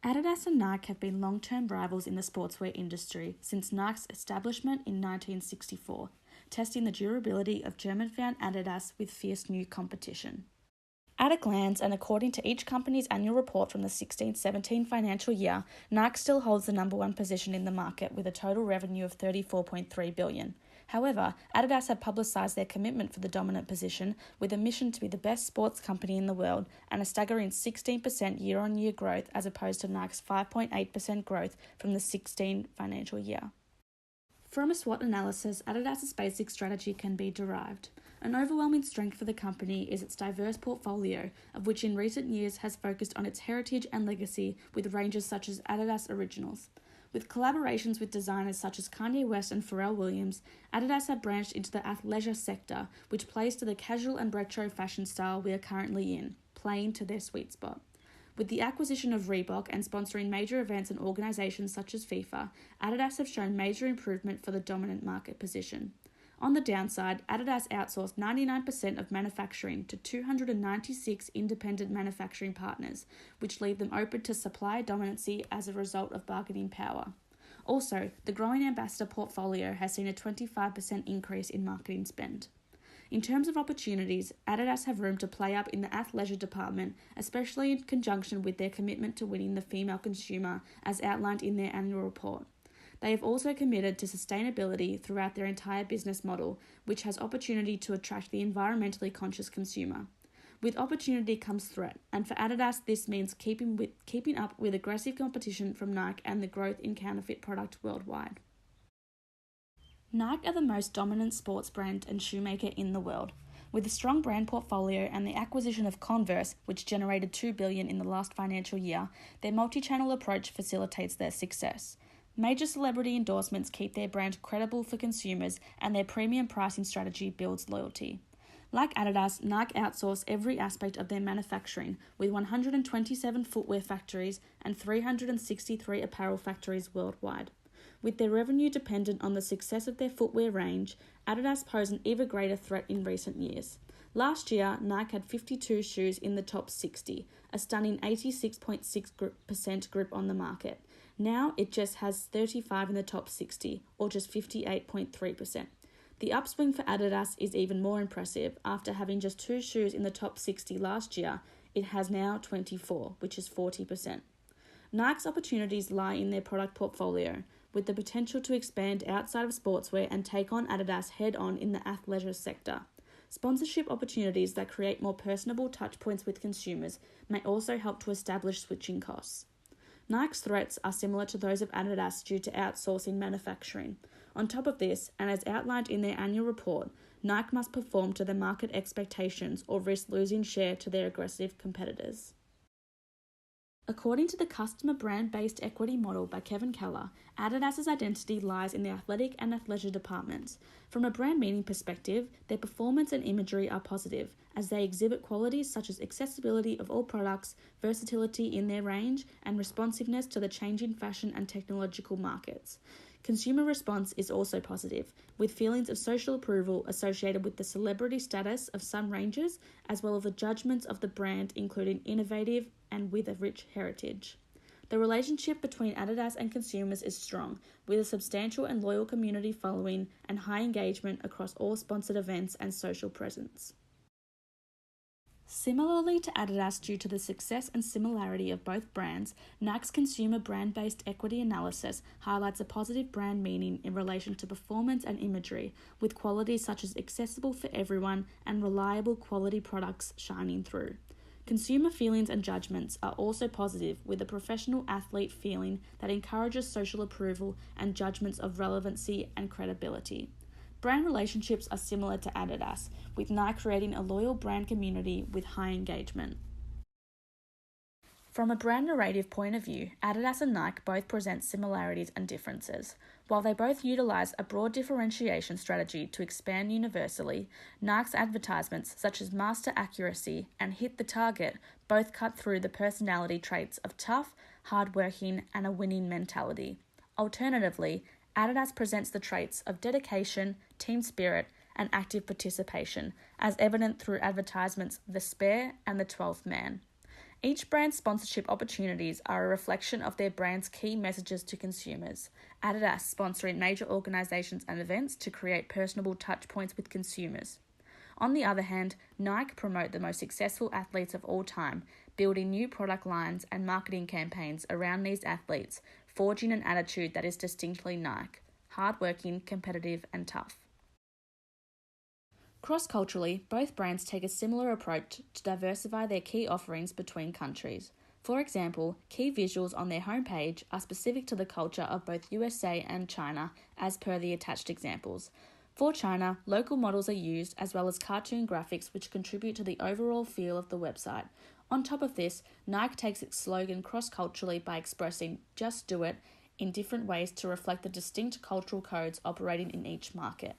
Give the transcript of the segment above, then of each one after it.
Adidas and Nike have been long-term rivals in the sportswear industry since Nike's establishment in 1964, testing the durability of German-found Adidas with fierce new competition. At a glance, and according to each company's annual report from the 16-17 financial year, Nike still holds the number one position in the market with a total revenue of $34.3 billion. However, Adidas have publicised their commitment for the dominant position with a mission to be the best sports company in the world and a staggering 16% year-on-year growth as opposed to Nike's 5.8% growth from the 16 financial year. From a SWOT analysis, Adidas's basic strategy can be derived. An overwhelming strength for the company is its diverse portfolio, of which in recent years has focused on its heritage and legacy with ranges such as Adidas Originals. With collaborations with designers such as Kanye West and Pharrell Williams, Adidas have branched into the athleisure sector, which plays to the casual and retro fashion style we are currently in, playing to their sweet spot. With the acquisition of Reebok and sponsoring major events and organisations such as FIFA, Adidas have shown major improvement for the dominant market position. On the downside, Adidas outsourced 99% of manufacturing to 296 independent manufacturing partners, which leave them open to supply dominancy as a result of bargaining power. Also, the growing ambassador portfolio has seen a 25% increase in marketing spend. In terms of opportunities, Adidas have room to play up in the athleisure department, especially in conjunction with their commitment to winning the female consumer as outlined in their annual report. They have also committed to sustainability throughout their entire business model, which has opportunity to attract the environmentally conscious consumer. With opportunity comes threat, and for Adidas this means keeping up with aggressive competition from Nike and the growth in counterfeit product worldwide. Nike are the most dominant sports brand and shoemaker in the world. With a strong brand portfolio and the acquisition of Converse, which generated $2 billion in the last financial year, their multi-channel approach facilitates their success. Major celebrity endorsements keep their brand credible for consumers, and their premium pricing strategy builds loyalty. Like Adidas, Nike outsource every aspect of their manufacturing, with 127 footwear factories and 363 apparel factories worldwide. With their revenue dependent on the success of their footwear range, Adidas pose an even greater threat in recent years. Last year, Nike had 52 shoes in the top 60, a stunning 86.6% grip on the market. Now it just has 35 in the top 60, or just 58.3%. The upswing for Adidas is even more impressive. After having just 2 shoes in the top 60 last year, it has now 24, which is 40%. Nike's opportunities lie in their product portfolio, with the potential to expand outside of sportswear and take on Adidas head-on in the athleisure sector. Sponsorship opportunities that create more personable touchpoints with consumers may also help to establish switching costs. Nike's threats are similar to those of Adidas due to outsourcing manufacturing. On top of this, and as outlined in their annual report, Nike must perform to the market expectations or risk losing share to their aggressive competitors. According to the customer brand-based equity model by Kevin Keller, Adidas's identity lies in the athletic and athleisure departments. From a brand meaning perspective, their performance and imagery are positive, as they exhibit qualities such as accessibility of all products, versatility in their range, and responsiveness to the changing fashion and technological markets. Consumer response is also positive, with feelings of social approval associated with the celebrity status of some ranges, as well as the judgments of the brand, including innovative and with a rich heritage. The relationship between Adidas and consumers is strong, with a substantial and loyal community following and high engagement across all sponsored events and social presence. Similarly to Adidas, due to the success and similarity of both brands, Nike's consumer brand-based equity analysis highlights a positive brand meaning in relation to performance and imagery, with qualities such as accessible for everyone and reliable quality products shining through. Consumer feelings and judgments are also positive, with a professional athlete feeling that encourages social approval and judgments of relevancy and credibility. Brand relationships are similar to Adidas, with Nike creating a loyal brand community with high engagement. From a brand narrative point of view, Adidas and Nike both present similarities and differences. While they both utilize a broad differentiation strategy to expand universally, Nike's advertisements such as Master Accuracy and Hit the Target both cut through the personality traits of tough, hardworking, and a winning mentality. Alternatively, Adidas presents the traits of dedication, team spirit, and active participation, as evident through advertisements The Spare and The 12th Man. Each brand's sponsorship opportunities are a reflection of their brand's key messages to consumers. Adidas sponsoring major organisations and events to create personable touchpoints with consumers. On the other hand, Nike promote the most successful athletes of all time, building new product lines and marketing campaigns around these athletes, forging an attitude that is distinctly Nike: hardworking, competitive, and tough. Cross-culturally, both brands take a similar approach to diversify their key offerings between countries. For example, key visuals on their homepage are specific to the culture of both USA and China, as per the attached examples. For China, local models are used as well as cartoon graphics which contribute to the overall feel of the website. On top of this, Nike takes its slogan cross-culturally by expressing "just do it" in different ways to reflect the distinct cultural codes operating in each market.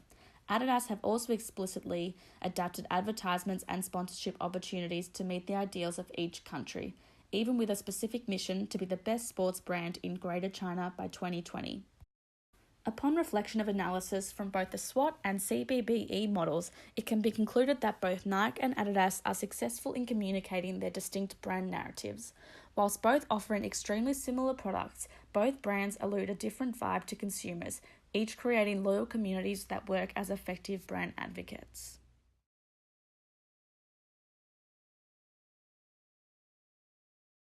Adidas have also explicitly adapted advertisements and sponsorship opportunities to meet the ideals of each country, even with a specific mission to be the best sports brand in Greater China by 2020. Upon reflection of analysis from both the SWOT and CBBE models, it can be concluded that both Nike and Adidas are successful in communicating their distinct brand narratives. Whilst both offering extremely similar products, both brands elude a different vibe to consumers, each creating loyal communities that work as effective brand advocates.